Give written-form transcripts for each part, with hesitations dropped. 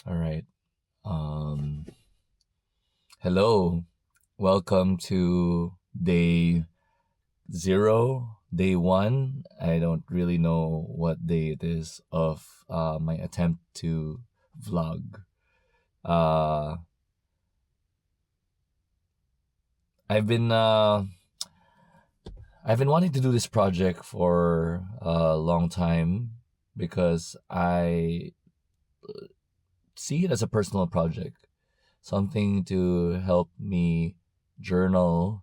All right. Um, Hello. Welcome to day zero, day one. I don't really know what day it is of my attempt to vlog. Uh, I've been uh, I've been wanting to do this project for a long time because I see it as a personal project, something to help me journal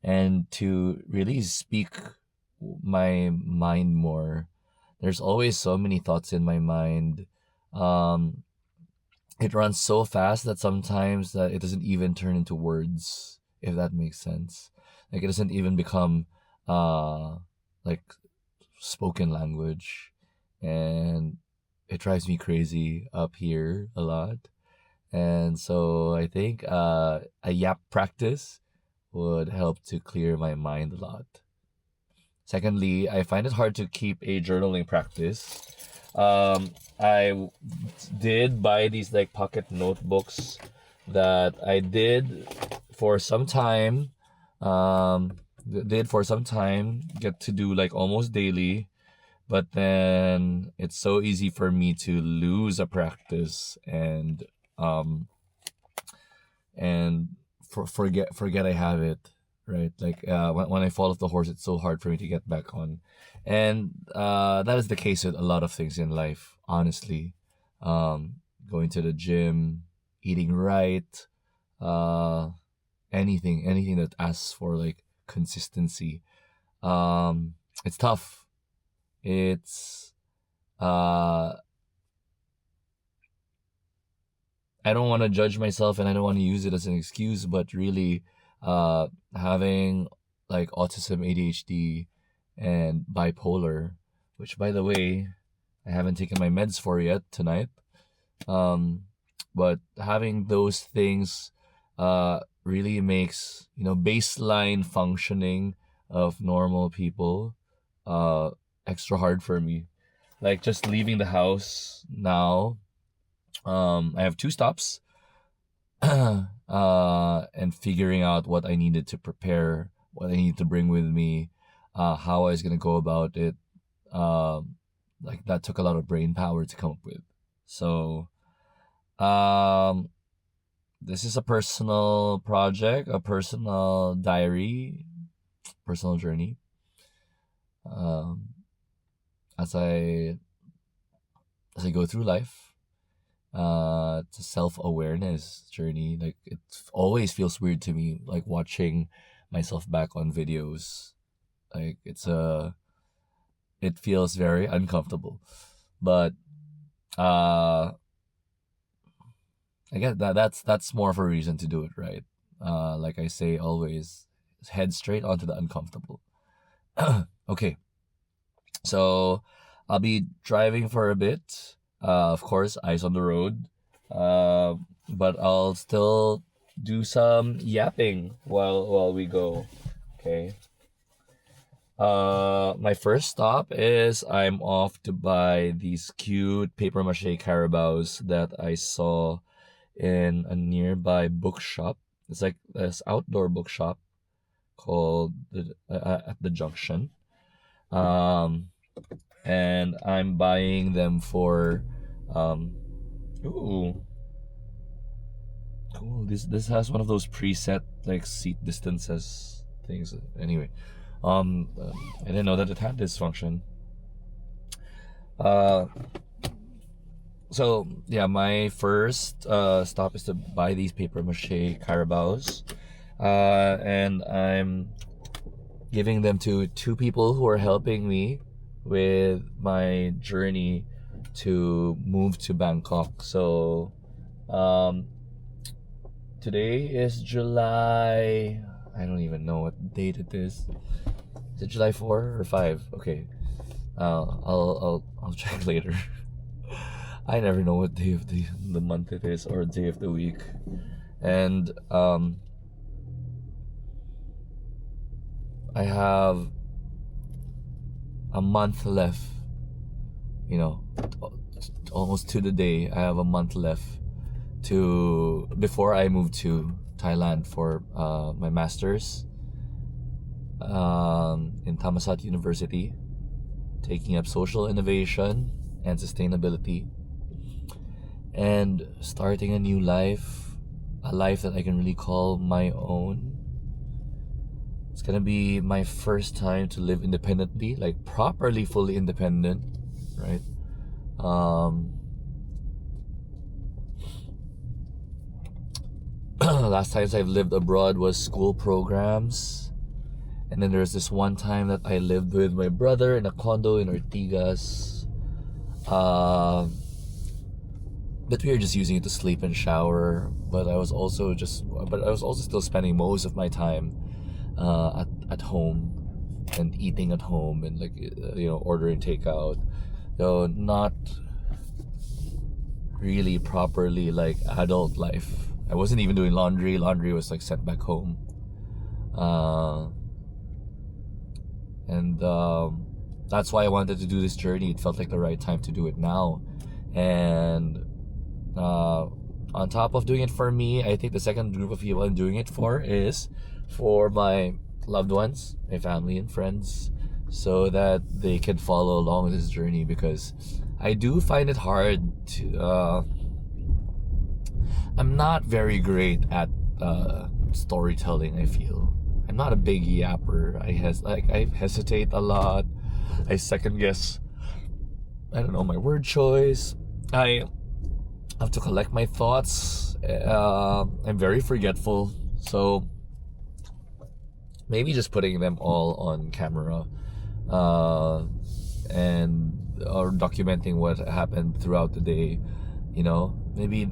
and to really speak my mind more. There's always so many thoughts in my mind. Um, it runs so fast that sometimes that it doesn't even turn into words, if that makes sense. Like it doesn't even become uh like spoken language, and it drives me crazy up here a lot. And so I think a yap practice would help to clear my mind a lot. Secondly, I find it hard to keep a journaling practice. I did buy these like pocket notebooks that I did for some time. Did for some time get to do like almost daily, but then it's so easy for me to lose a practice um and forget I have it, right? Like when I fall off the horse, it's so hard for me to get back on, and that is the case with a lot of things in life. Honestly, going to the gym, eating right, uh, anything that asks for like consistency. It's tough. It's uh I don't want to judge myself and I don't want to use it as an excuse, but really, having like autism, ADHD, and bipolar, which by the way, I haven't taken my meds for yet tonight. Um, but having those things, really makes, baseline functioning of normal people, uh, extra hard for me. Like just leaving the house now, I have two stops, and figuring out what I needed to prepare, what I needed to bring with me, how I was gonna go about it. Like that took a lot of brain power to come up with. So, um, this is a personal project, a personal diary, personal journey. Um, as I go through life, it's a self-awareness journey. Like it always feels weird to me, like watching myself back on videos. Like it feels very uncomfortable, but uh I guess that's more of a reason to do it, right? Like I say always, head straight onto the uncomfortable. Okay, so I'll be driving for a bit. Of course, eyes on the road. Uh, but I'll still do some yapping while we go. Okay. My first stop is I'm off to buy these cute paper mache carabaos that I saw in a nearby bookshop. It's like this outdoor bookshop called at the junction. Um, and I'm buying them for um ooh, cool. This has one of those preset like seat distances things. Anyway, I didn't know that it had this function. Uh, so yeah, my first stop is to buy these paper mache carabaos, and I'm giving them to two people who are helping me with my journey to move to Bangkok. So, um, today is July. I don't even know what date it is. Is it July 4 or 5? Okay. I'll check later. I never know what day of the month it is or day of the week. And I have a month left, you know, almost to the day. I have a month left to before I moved to Thailand for my master's in Thammasat University, taking up social innovation and sustainability, and starting a new life, a life that I can really call my own. It's gonna be my first time to live independently, like properly, fully independent, right? Last times I've lived abroad was school programs, and then there's this one time that I lived with my brother in a condo in Ortigas. But we were just using it to sleep and shower. But I was also still spending most of my time at home and eating at home and like ordering takeout, though not really properly like adult life. I wasn't even doing laundry. Laundry was like sent back home. And that's why I wanted to do this journey. It felt like the right time to do it now. And on top of doing it for me, I think the second group of people I'm doing it for is for my loved ones, my family and friends, so that they can follow along this journey, because I do find it hard to I'm not very great at storytelling. I feel I'm not a big yapper. I hesitate a lot. I second guess. I don't know my word choice. I have to collect my thoughts. I'm very forgetful, so maybe just putting them all on camera, and or documenting what happened throughout the day. Maybe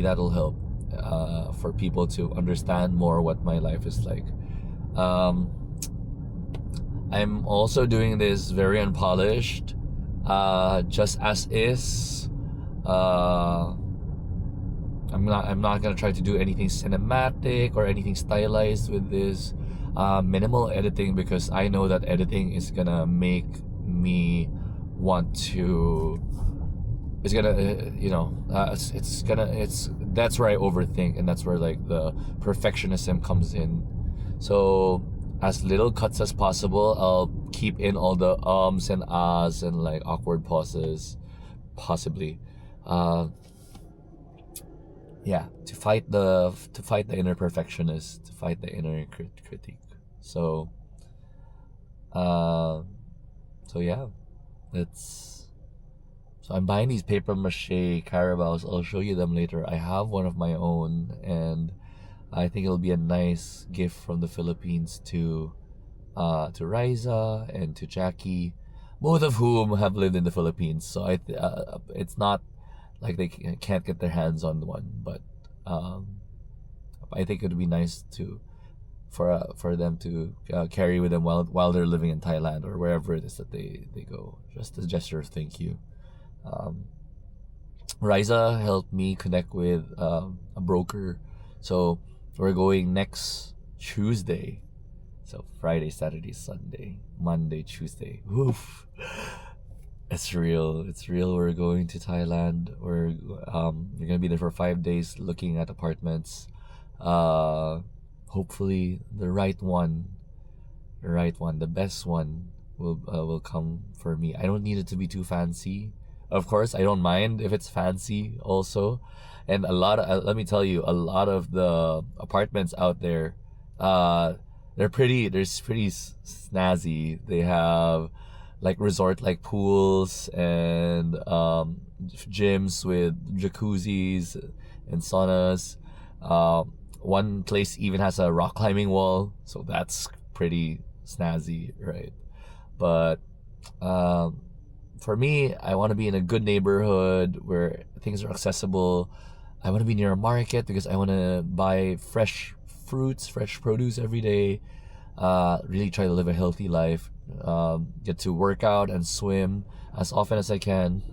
that'll help for people to understand more what my life is like. I'm also doing this very unpolished, just as is. I'm not gonna try to do anything cinematic or anything stylized with this. Minimal editing, because I know that editing is gonna make me want to. It's gonna, that's where I overthink, and that's where like the perfectionism comes in. So as little cuts as possible, I'll keep in all the ums and ahs and like awkward pauses, possibly. To fight the inner perfectionist, to fight the inner critique. So yeah, so I'm buying these paper mache Carabaos. I'll show you them later. I have one of my own, and I think it'll be a nice gift from the Philippines to Riza and to Jackie, both of whom have lived in the Philippines. So it's not like they can't get their hands on one, but I think it would be nice for them to carry with them while they're living in Thailand or wherever it is that they go, just as a gesture of thank you. Riza helped me connect with a broker, so we're going next Tuesday. So Friday, Saturday, Sunday, Monday, Tuesday. Oof. It's real. We're going to Thailand. We're gonna be there for 5 days, looking at apartments. Hopefully the right one, the best one will come for me. I don't need it to be too fancy. Of course, I don't mind if it's fancy also. And let me tell you, a lot of the apartments out there, they're pretty snazzy. They have like resort like pools and gyms with jacuzzis and saunas. One place even has a rock climbing wall, so that's pretty snazzy, right? But for me, I want to be in a good neighborhood where things are accessible. I want to be near a market because I want to buy fresh fruits, fresh produce every day. Really try to live a healthy life. Get to work out and swim as often as I can.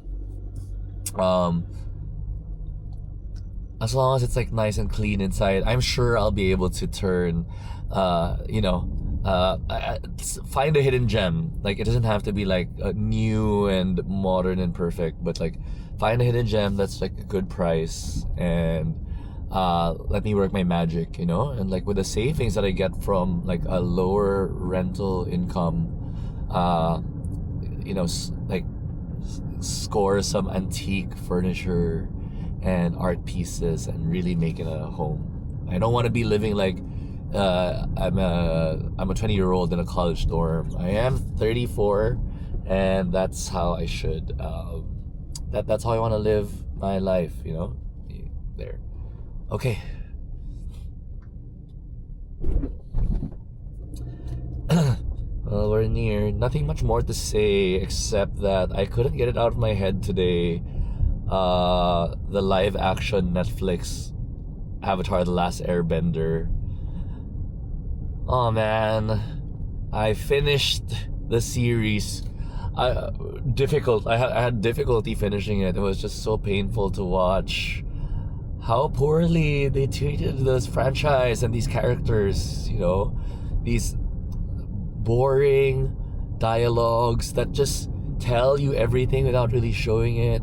As long as it's like nice and clean inside, I'm sure I'll be able to turn, find a hidden gem. Like, it doesn't have to be like new and modern and perfect, but like find a hidden gem that's like a good price, and let me work my magic, you know. And like with the savings that I get from like a lower rental income, uh you know, like score some antique furniture and art pieces and really make it a home. I don't want to be living like I'm a 20-year-old in a college dorm. I am 34, and that's how I should. That's how I want to live my life. You know, there. Okay. Well, we're near. Nothing much more to say except that I couldn't get it out of my head today. The live action Netflix Avatar: The Last Airbender. Oh man, I finished the series. I had difficulty finishing it. It was just so painful to watch how poorly they treated this franchise and these characters. You know, these boring dialogues that just tell you everything without really showing it.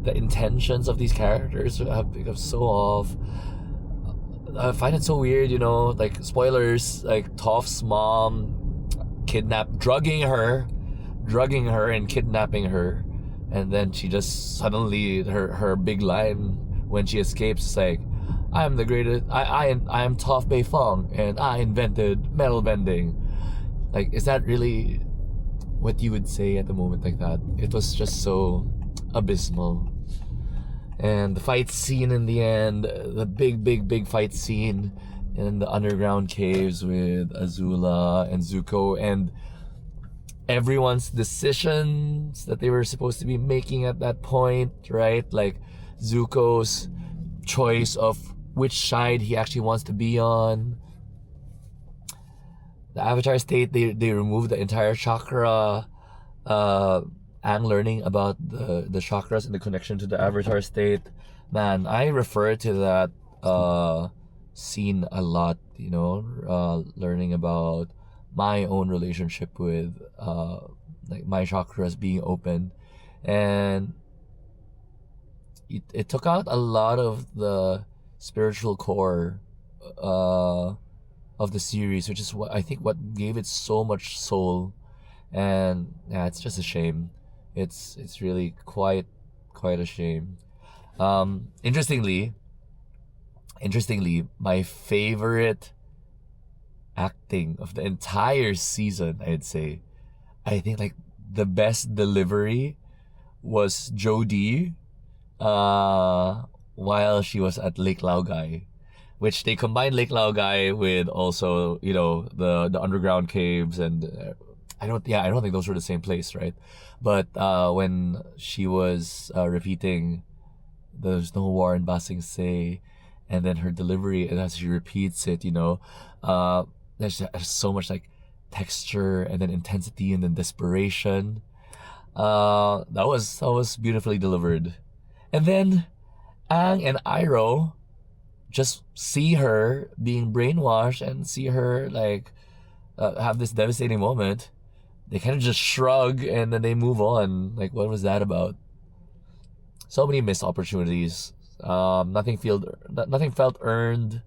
The intentions of these characters have become so off. I find it so weird, you know, like spoilers, like Toph's mom drugging her and kidnapping her, and then she just suddenly her big line when she escapes is like, I'm the greatest, I am Toph Beifong and I invented metal bending. Like, is that really what you would say at the moment like that? It was just so abysmal. And the fight scene in the end, the big fight scene in the underground caves with Azula and Zuko, and everyone's decisions that they were supposed to be making at that point, right? Like Zuko's choice of which side he actually wants to be on. The Avatar state, they removed the entire chakra. I'm learning about the chakras and the connection to the Avatar state. Man, I refer to that scene a lot, you know, learning about my own relationship with like my chakras being open. And it took out a lot of the spiritual core of the series, which is what I think what gave it so much soul. And yeah, it's just a shame. It's really quite a shame. Interestingly, my favorite acting of the entire season, I'd say, I think like the best delivery was Jodie, while she was at Lake Laogai, which they combined Lake Laogai with also, you know, the underground caves, and I don't think those were the same place, right? But when she was repeating "There's no war in Ba Sing Se," and then her delivery, and as she repeats it, you know, there's so much like texture and then intensity and then desperation. That was beautifully delivered. And then Aang and Iroh just see her being brainwashed and see her like have this devastating moment. They kind of just shrug and then they move on. Like, what was that about? So many missed opportunities. Nothing felt earned.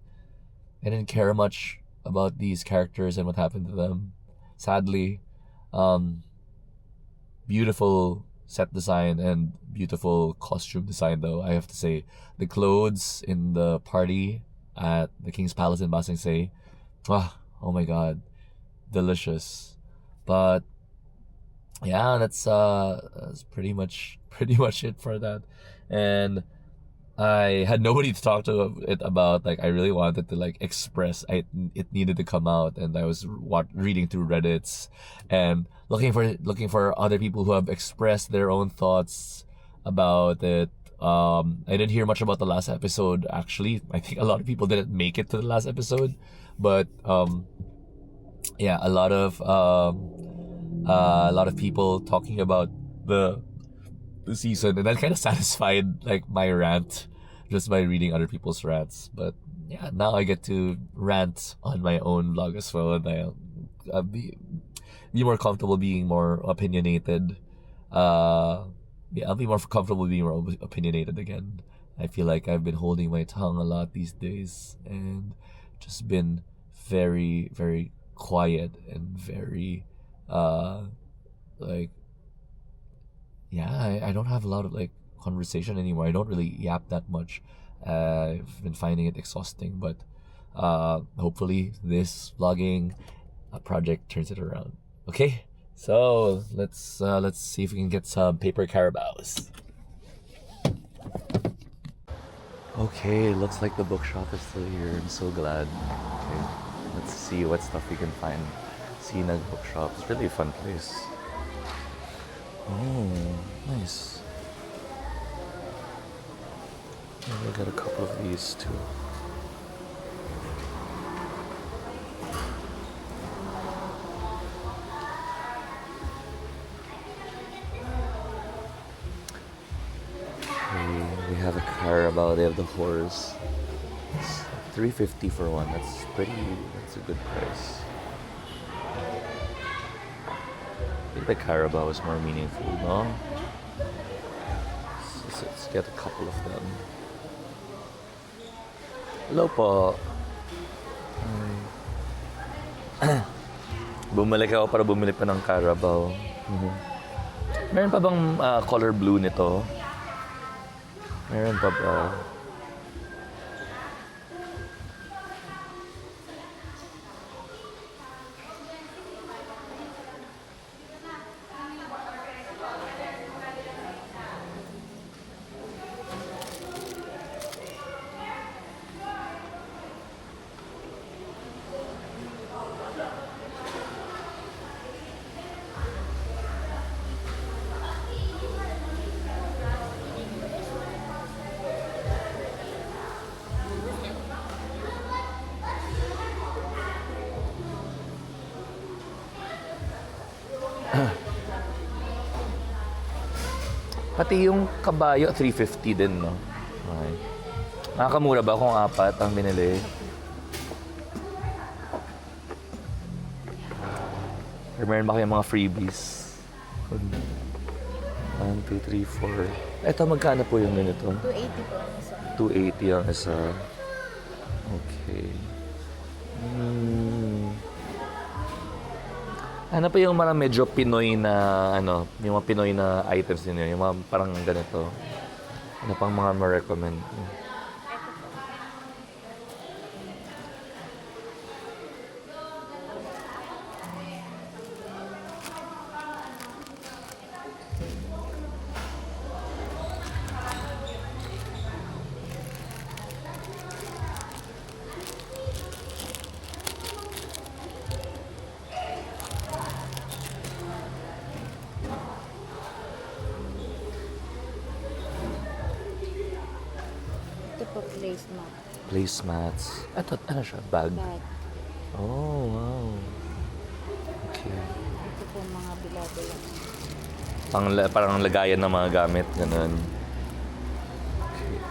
I didn't care much about these characters and what happened to them. Sadly, beautiful set design and beautiful costume design, though, I have to say. The clothes in the party at the King's Palace in Ba Sing Se, oh my god, delicious. But yeah, that's pretty much it for that. And I had nobody to talk to it about. Like, I really wanted to like express. It needed to come out, and I was reading through Reddits and looking for other people who have expressed their own thoughts about it. I didn't hear much about the last episode. Actually, I think a lot of people didn't make it to the last episode, but yeah, a lot of people talking about the season, and that kind of satisfied like my rant just by reading other people's rants. But yeah, now I get to rant on my own blog as well, and I'll be more comfortable being more opinionated. Yeah, I'll be more comfortable being more opinionated again. I feel like I've been holding my tongue a lot these days and just been very, very quiet and very, like, yeah, I don't have a lot of like conversation anymore. I don't really yap that much. I've been finding it exhausting, but hopefully this vlogging project turns it around. Okay, so let's see if we can get some paper carabaos. Okay, looks like the bookshop is still here. I'm so glad. Okay, let's see what stuff we can find. Sinag Bookshop. It's really a fun place. Oh, nice. Maybe I'll get a couple of these too. Okay, we have a Carabao. They have the horse. It's $3.50 for one. That's a good price. I think the Carabao is more meaningful, no? Let's get a couple of them. Hello po. Bumalik ako para bumili pa ng Carabao. Meron pa bang color blue nito? Meron pa ba? Pati yung kabayo, $3.50 din, no? Okay. Nakakamura ba kung apat ang binili? Or meron ba kayong mga freebies? 1, 2, 3, 4. Ito, magkano po yung ganito? 280 po ang isa. 280 ang isa. Okay. Ano pa yung mga medyo Pinoy na, yung mga Pinoy na items din yun, yung mga parang ganito. Ano pang mga ma-recommend? Ito po placemat. Placemats. Ano siya? Bag? Bag. Oh, wow. Okay. Ito po mga bilado lang. Parang lagayan ng mga gamit, ganun.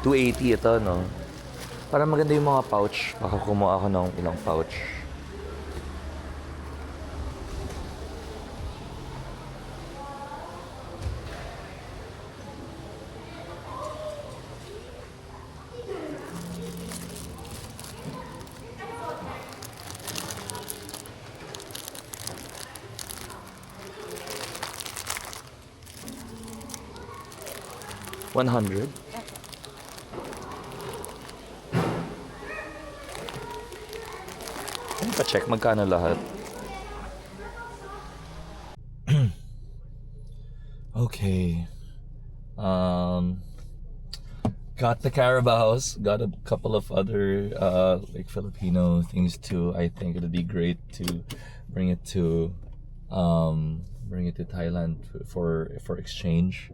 Okay. 280 ito, no? Parang maganda yung mga pouch. Baka kumuha ako ng ilang pouch. $100? Ano pa check? Magkano lahat? Okay. Got the Carabaos. Got a couple of other like Filipino things too. I think it'd be great to bring it to Thailand for exchange.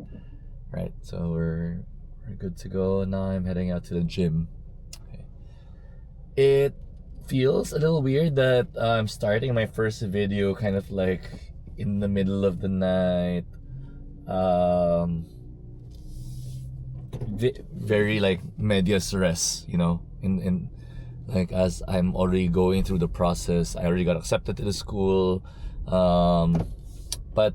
Right, so we're good to go. Now I'm heading out to the gym. Okay. It feels a little weird that I'm starting my first video kind of like in the middle of the night. very like medias res, you know, in like as I'm already going through the process. I already got accepted to the school, but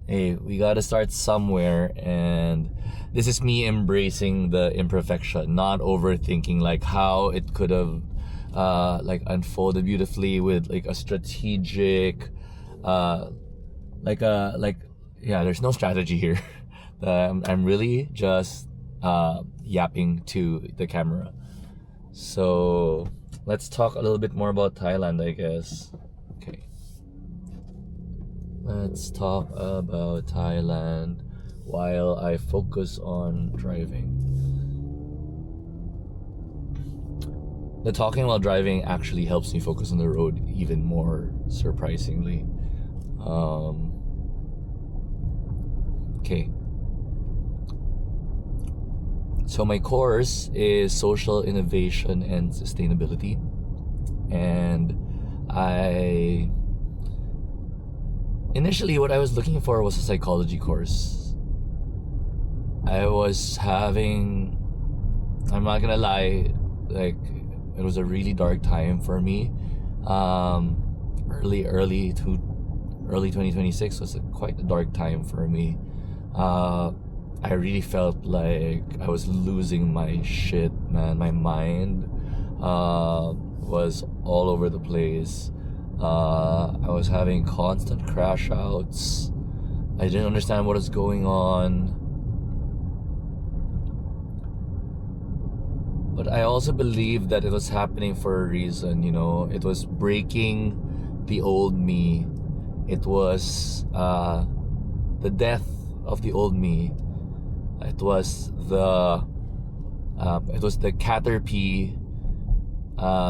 hey, we gotta start somewhere, and this is me embracing the imperfection, not overthinking like how it could have like unfolded beautifully with like a strategic like yeah, there's no strategy here. I'm really just yapping to the camera. So let's talk a little bit more about Thailand, I guess. Okay, let's talk about Thailand while I focus on driving. The talking while driving actually helps me focus on the road even more, surprisingly. Okay. So my course is social innovation and sustainability, and I initially what I was looking for was a psychology course. I was having, I'm not gonna lie, like it was a really dark time for me. Early 2026 was quite a dark time for me. I really felt like I was losing my shit, man. My mind was all over the place. I was having constant crash outs. I didn't understand what was going on. But I also believe that it was happening for a reason, you know. It was breaking the old me. It was the death of the old me. It was the caterpie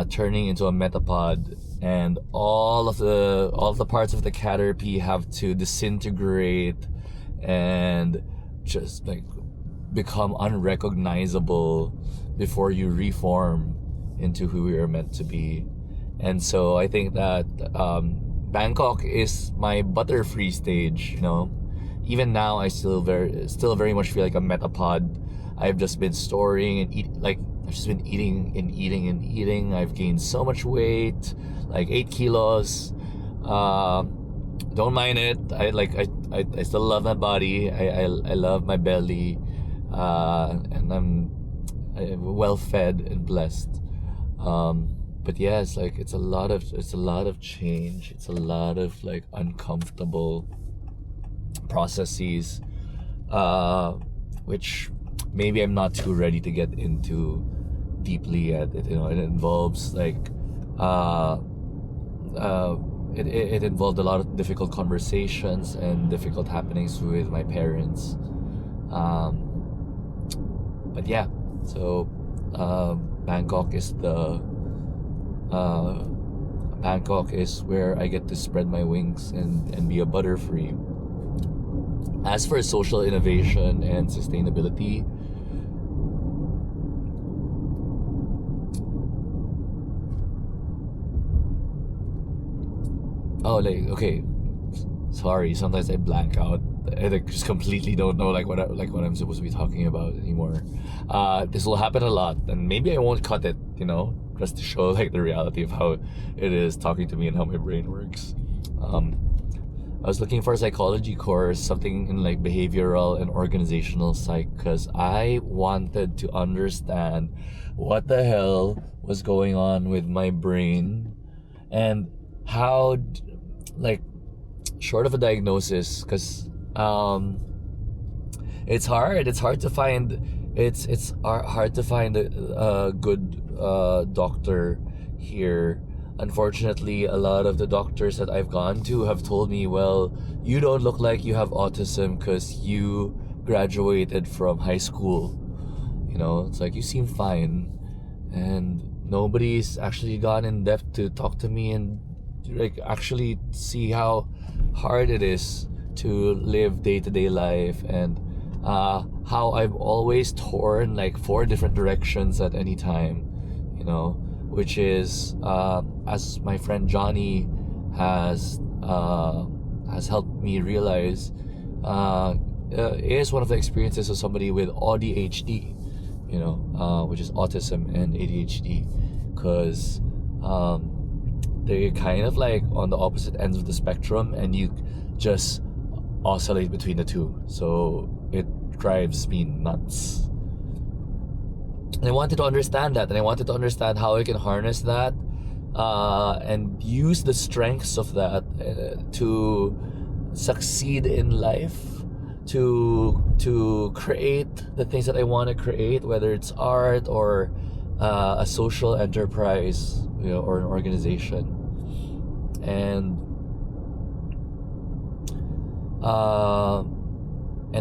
turning into a metapod, and all of the parts of the caterpie have to disintegrate and just like become unrecognizable before you reform into who we are meant to be. And so I think that Bangkok is my butterfree stage, you know. Even now, I still very much feel like a metapod. I've just been storing and I've just been eating and eating and eating. I've gained so much weight, like 8 kilos. Don't mind it. I still love my body. I love my belly, and I'm well fed and blessed. But yeah, it's a lot of change. It's a lot of like uncomfortable processes, which maybe I'm not too ready to get into deeply yet. It involves like it involved a lot of difficult conversations and difficult happenings with my parents. But yeah, so Bangkok is where I get to spread my wings and be a butterfree. As for social innovation and sustainability, oh, like, okay, sorry, sometimes I blank out. I just completely don't know like what I'm supposed to be talking about anymore. This will happen a lot, and maybe I won't cut it, you know, just to show like the reality of how it is talking to me and how my brain works. I was looking for a psychology course, something in like behavioral and organizational psych, because I wanted to understand what the hell was going on with my brain and how, like, short of a diagnosis, because it's hard to find it's hard to find a good doctor here. Unfortunately, a lot of the doctors that I've gone to have told me, well, you don't look like you have autism because you graduated from high school. You know, it's like, you seem fine. And nobody's actually gone in depth to talk to me and like actually see how hard it is to live day-to-day life, and how I've always torn like 4 different directions at any time, you know, which is, as my friend Johnny has helped me realize, is one of the experiences of somebody with ADHD, which is autism and ADHD, because they're kind of like on the opposite ends of the spectrum, and you just oscillate between the two. So it drives me nuts. And I wanted to understand that, and I wanted to understand how I can harness that and use the strengths of that to succeed in life, to create the things that I want to create, whether it's art or a social enterprise, or an organization. And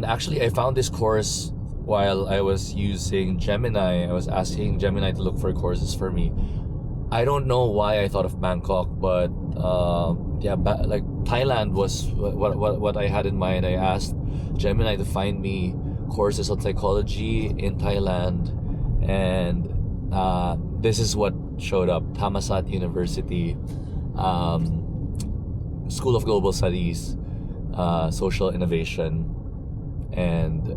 actually, I found this course while I was using Gemini. I was asking Gemini to look for courses for me. I don't know why I thought of Bangkok, but like Thailand was what I had in mind. I asked Gemini to find me courses on psychology in Thailand, and this is what showed up: Thammasat University, School of Global Studies, Social Innovation, and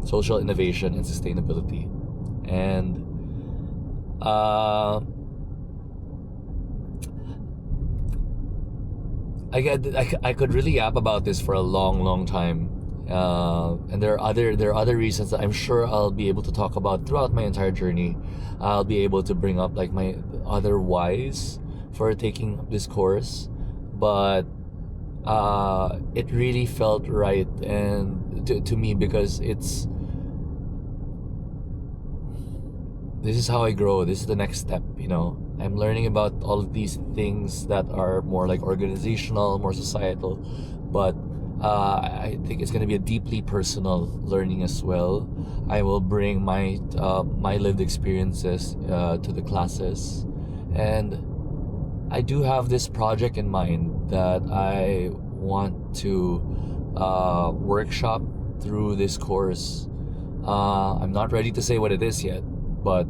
Social Innovation and Sustainability, and I could really yap about this for a long time, and there are other reasons that I'm sure I'll be able to talk about throughout my entire journey. I'll be able to bring up like my other whys for taking this course, but it really felt right and to me, because this is how I grow. This is the next step, I'm learning about all of these things that are more like organizational, more societal, but I think it's going to be a deeply personal learning as well. I will bring my lived experiences to the classes, and I do have this project in mind that I want to workshop through this course. I'm not ready to say what it is yet, but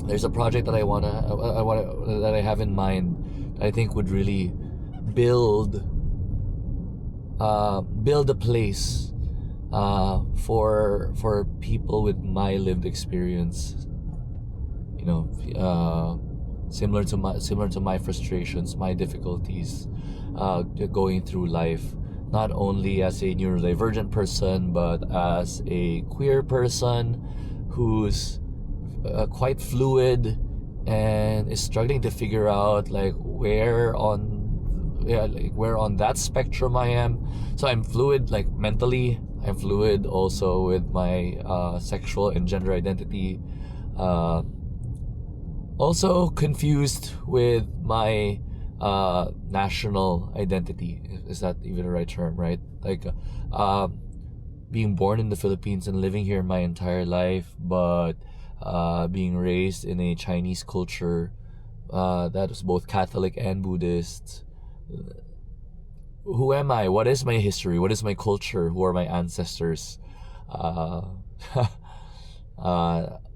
there's a project that that I have in mind that I think would really build a place for people with my lived experience. Similar to my frustrations, my difficulties, going through life, not only as a neurodivergent person, but as a queer person who's quite fluid and is struggling to figure out like where on that spectrum I am. So I'm fluid, like mentally. I'm fluid also with my sexual and gender identity. Also confused with my national identity. Is that even the right term, right? Like being born in the Philippines and living here my entire life, but being raised in a Chinese culture that was both Catholic and Buddhist. Who am I? What is my history? What is my culture? Who are my ancestors? All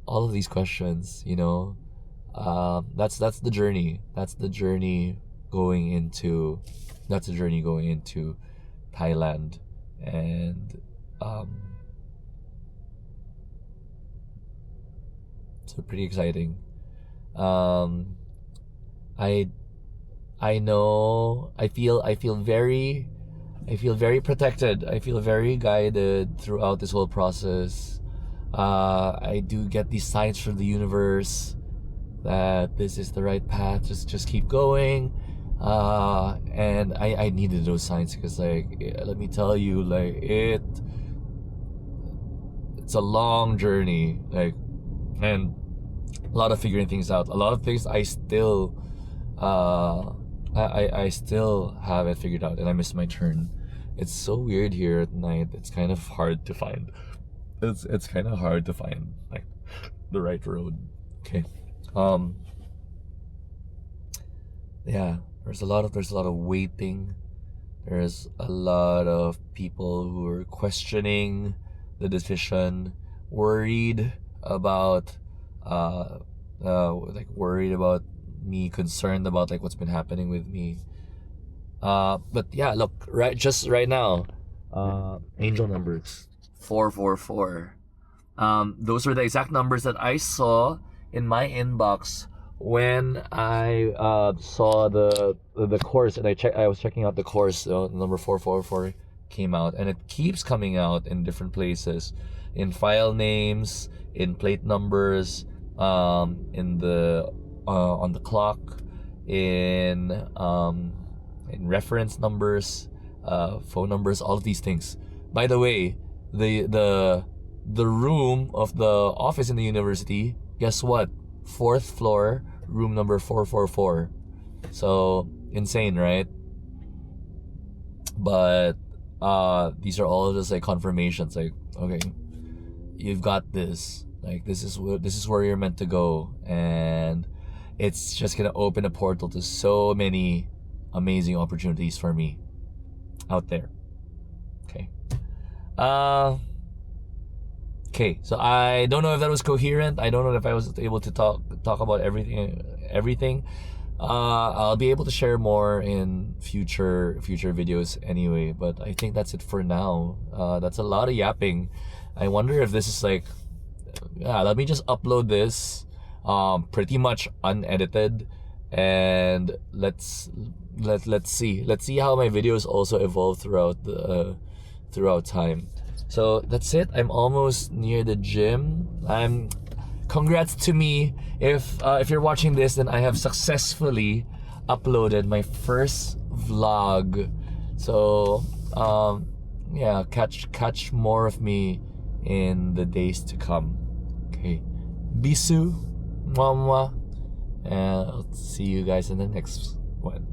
of these questions, that's the journey. That's the journey going into Thailand, and so pretty exciting. I know I feel very protected. I feel very guided throughout this whole process. I do get these signs from the universe that this is the right path. Just keep going. And I needed those signs, because like, let me tell you, like it's a long journey, like, and a lot of figuring things out. A lot of things I still I still haven't figured out, and I missed my turn. It's so weird here at night. It's kind of hard to find. It's kind of hard to find like the right road. Okay. Yeah, there's a lot of waiting. There's a lot of people who are questioning the decision, worried about worried about me, concerned about like what's been happening with me. But yeah, look, just right now, angel numbers. 444. Those were the exact numbers that I saw in my inbox when I saw the course, and I was checking out the course. Number 444 came out, and it keeps coming out in different places, in file names, in plate numbers, in the on the clock, in reference numbers, phone numbers, all of these things. By the way, the room of the office in the university, guess what? Fourth floor, room number 444. So insane, right? But these are all just like confirmations. Like, okay, you've got this. Like, this is where you're meant to go, and it's just gonna open a portal to so many amazing opportunities for me out there. Okay. Okay, so I don't know if that was coherent. I don't know if I was able to talk about everything. I'll be able to share more in future videos anyway, but I think that's it for now. That's a lot of yapping. I wonder if this is like, yeah, let me just upload this pretty much unedited, and let's see how my videos also evolve throughout time. So that's it. I'm almost near the gym. Congrats to me. If you're watching this, then I have successfully uploaded my first vlog. So yeah, catch more of me in the days to come. Okay, bisu, mwah mwah, and I'll see you guys in the next one.